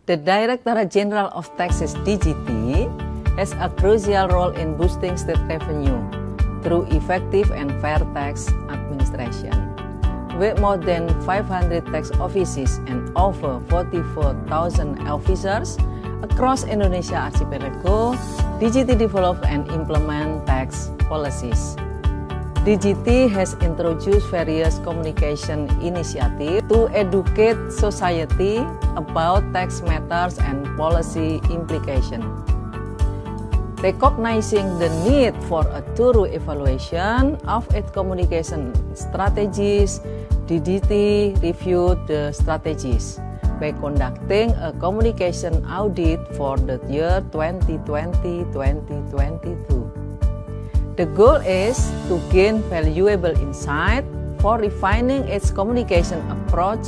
The Directorate General of Taxes (DGT) has a crucial role in boosting state revenue through effective and fair tax administration. With more than 500 tax offices and over 44,000 officers across Indonesia Archipelago, DGT develop and implement tax policies. DGT has introduced various communication initiatives to educate society about tax matters and policy implications. Recognizing the need for a thorough evaluation of its communication strategies, DGT reviewed the strategies by conducting a communication audit for the year 2020-2022. The goal is to gain valuable insight for refining its communication approach,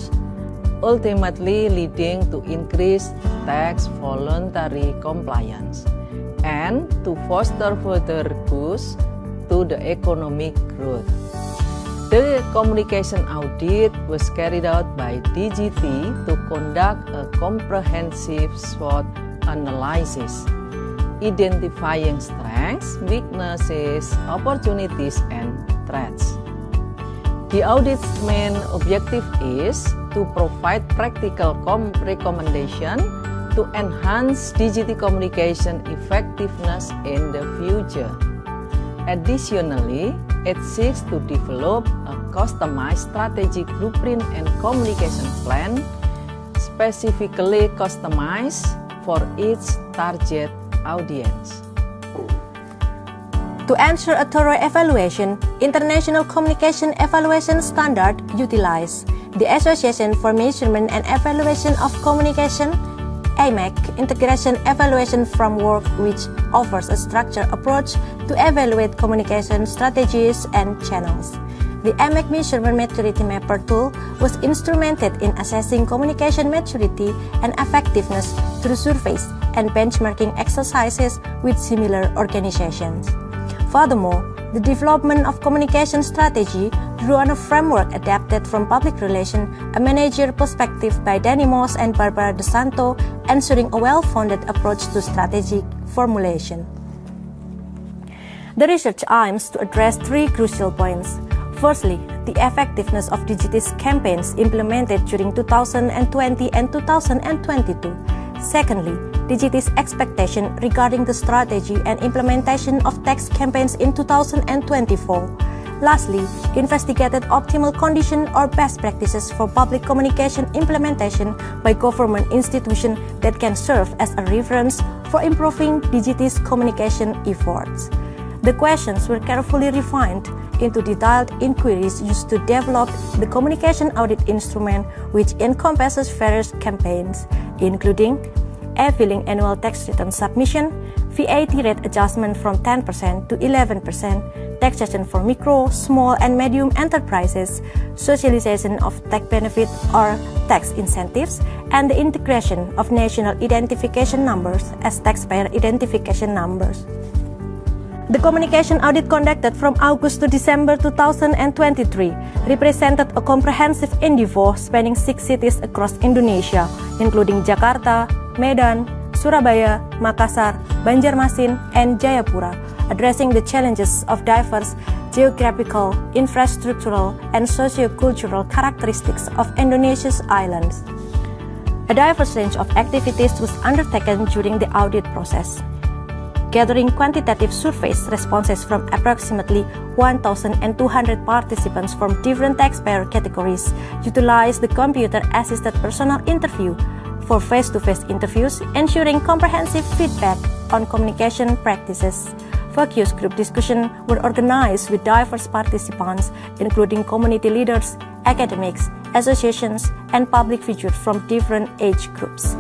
ultimately leading to increased tax voluntary compliance and to foster further boost to the economic growth. The communication audit was carried out by DGT to conduct a comprehensive SWOT analysis, identifying strengths, weaknesses, opportunities, and threats. The audit's main objective is to provide practical recommendations to enhance DGT communication effectiveness in the future. Additionally, it seeks to develop a customized strategic blueprint and communication plan, specifically customized for each target audience. To ensure a thorough evaluation, International Communication Evaluation Standard utilized the Association for Measurement and Evaluation of Communication AMEC Integration Evaluation Framework, which offers a structured approach to evaluate communication strategies and channels. The AMEC Measurement Maturity Mapper tool was instrumented in assessing communication maturity and effectiveness through surveys and benchmarking exercises with similar organizations. Furthermore, the development of communication strategy drew on a framework adapted from public relations, a managerial perspective by Danny Moss and Barbara De Santo, ensuring a well-founded approach to strategic formulation. The research aims to address three crucial points. Firstly, the effectiveness of DGT's campaigns implemented during 2020 and 2022. Secondly, DGT's expectation regarding the strategy and implementation of tax campaigns in 2024. Lastly, investigated optimal condition or best practices for public communication implementation by government institutions that can serve as a reference for improving DGT's communication efforts. The questions were carefully refined into detailed inquiries used to develop the communication audit instrument, which encompasses various campaigns, including e-filing annual tax return submission, VAT rate adjustment from 10% to 11%, taxation for micro, small, and medium enterprises, socialization of tax benefit or tax incentives, and the integration of national identification numbers as taxpayer identification numbers. The communication audit conducted from August to December 2023 represented a comprehensive endeavor spanning 6 cities across Indonesia, including Jakarta, Medan, Surabaya, Makassar, Banjarmasin, and Jayapura, addressing the challenges of diverse geographical, infrastructural, and socio-cultural characteristics of Indonesia's islands. A diverse range of activities was undertaken during the audit process. Gathering quantitative surveys responses from approximately 1,200 participants from different taxpayer categories, utilized the computer-assisted personal interview for face-to-face interviews, ensuring comprehensive feedback on communication practices. Focus group discussions were organized with diverse participants, including community leaders, academics, associations, and public figures from different age groups.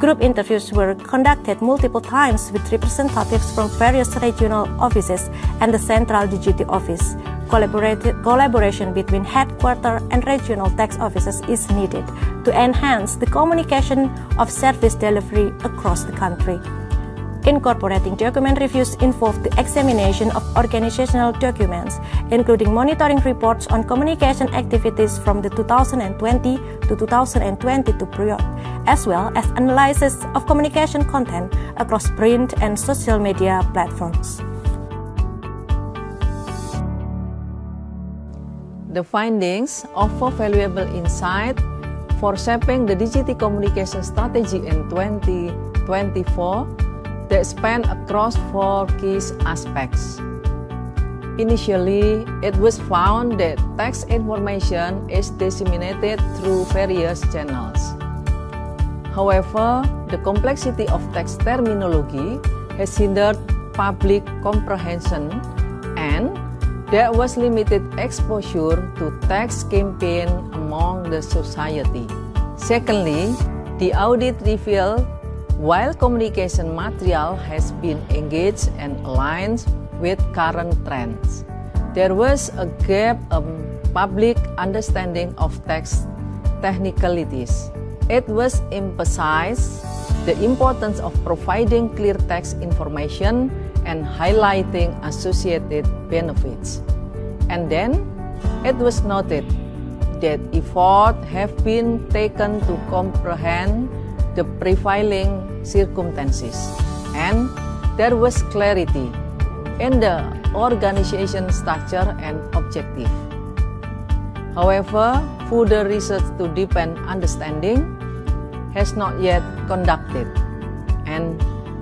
Group interviews were conducted multiple times with representatives from various regional offices and the central DGT office. Collaboration between headquarters and regional tax offices is needed to enhance the communication of service delivery across the country. Incorporating document reviews involved the examination of organizational documents, including monitoring reports on communication activities from the 2020 to 2022 period, as well as analysis of communication content across print and social media platforms. The findings offer valuable insight for shaping the DGT communication strategy in 2024 that span across 4 key aspects. Initially, it was found that text information is disseminated through various channels. However, the complexity of text terminology has hindered public comprehension, and there was limited exposure to text campaign among the society. Secondly, the audit revealed while communication material has been engaged and aligned with current trends, there was a gap in public understanding of text technicalities. It was emphasized the importance of providing clear text information and highlighting associated benefits. And then, it was noted that efforts have been taken to comprehend the prevailing circumstances, and there was clarity in the organization structure and objective. However, further research to deepen understanding has not yet conducted, and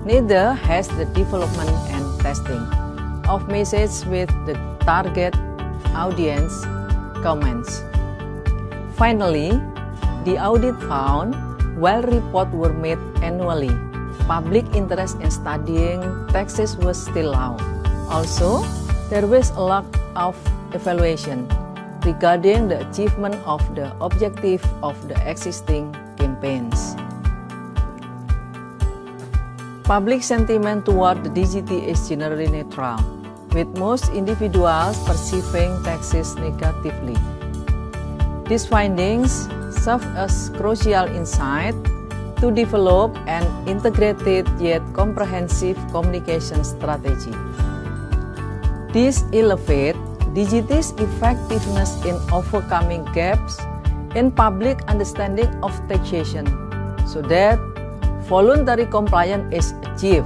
neither has the development and testing of messages with the target audience comments. Finally, the audit found while reports were made annually, public interest in studying texts was still low. Also, there was a lack of evaluation regarding the achievement of the objective of the existing campaigns. Public sentiment toward the DGT is generally neutral, with most individuals perceiving texts negatively. These findings serve as crucial insight to develop an integrated yet comprehensive communication strategy. This elevates DGT's effectiveness in overcoming gaps in public understanding of taxation, so that voluntary compliance is achieved.